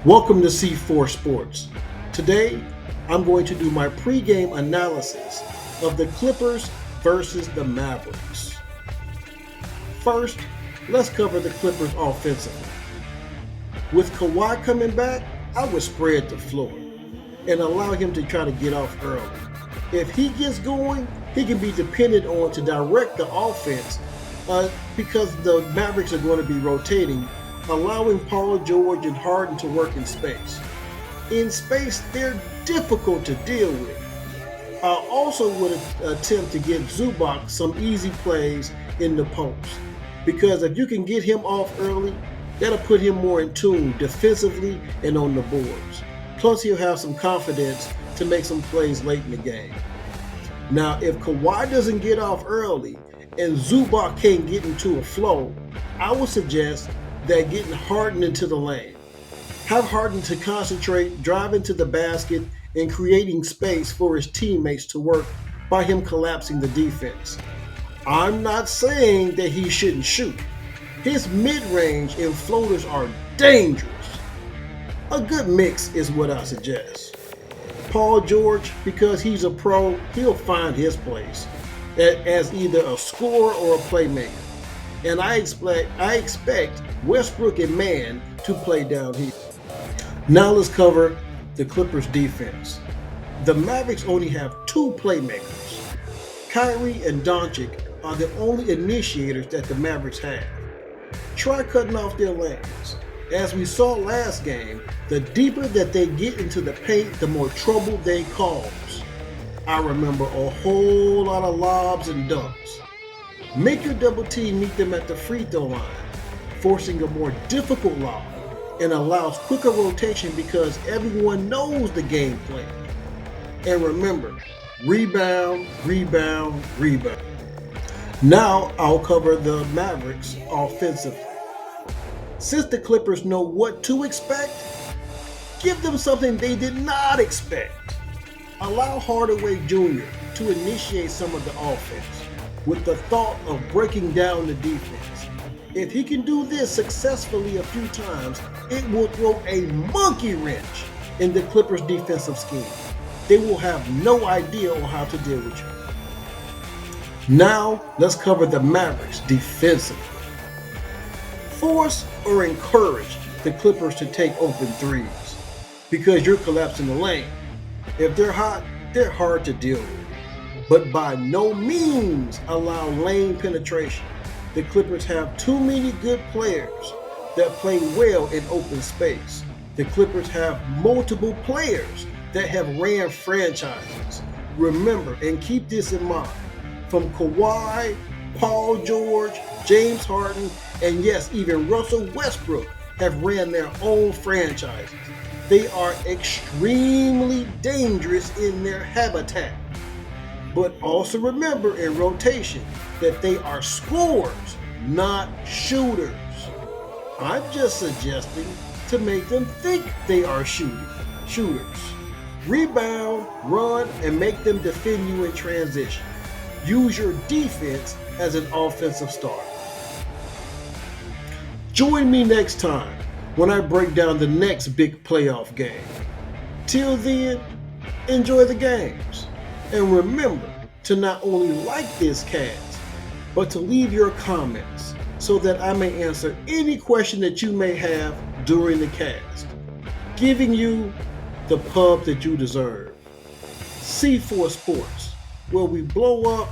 Welcome to C4 Sports. Today, I'm going to do my pregame analysis of the Clippers versus the Mavericks. First, let's cover the Clippers offensively. With Kawhi coming back, I would spread the floor and allow him to try to get off early. If he gets going, he can be depended on to direct the offense because the Mavericks are going to be rotating, allowing Paul George and Harden to work in space. In space, they're difficult to deal with. I also would attempt to get Zubac some easy plays in the post, because if you can get him off early, that'll put him more in tune defensively and on the boards. Plus, he'll have some confidence to make some plays late in the game. Now, if Kawhi doesn't get off early and Zubac can't get into a flow, I would suggest that getting Harden into the lane. Have Harden to concentrate, drive into the basket, and creating space for his teammates to work by him collapsing the defense. I'm not saying that he shouldn't shoot. His mid-range and floaters are dangerous. A good mix is what I suggest. Paul George, because he's a pro, he'll find his place as either a scorer or a playmaker. And I expect Westbrook and Mann to play down here. Now let's cover the Clippers defense. The Mavericks only have two playmakers. Kyrie and Doncic are the only initiators that the Mavericks have. Try cutting off their lanes. As we saw last game, the deeper that they get into the paint, the more trouble they cause. I remember a whole lot of lobs and dunks. Make your double team meet them at the free throw line, forcing a more difficult lob, and allows quicker rotation because everyone knows the game plan. And remember, rebound, rebound, rebound. Now I'll cover the Mavericks offensively. Since the Clippers know what to expect, give them something they did not expect. Allow Hardaway Jr. to initiate some of the offense with the thought of breaking down the defense. If he can do this successfully a few times, it will throw a monkey wrench in the Clippers' defensive scheme. They will have no idea on how to deal with you. Now, let's cover the Mavericks defensively. Force or encourage the Clippers to take open threes because you're collapsing the lane. If they're hot, they're hard to deal with. But by no means allow lane penetration. The Clippers have too many good players that play well in open space. The Clippers have multiple players that have ran franchises. Remember and keep this in mind. From Kawhi, Paul George, James Harden, and yes, even Russell Westbrook have ran their own franchises. They are extremely dangerous in their habitat. But also remember in rotation that they are scorers, not shooters. I'm just suggesting to make them think they are shooters. Rebound, run, and make them defend you in transition. Use your defense as an offensive start. Join me next time when I break down the next big playoff game. Till then, enjoy the games. And remember to not only like this cast, but to leave your comments so that I may answer any question that you may have during the cast, giving you the pub that you deserve. C4 Sports, where we blow up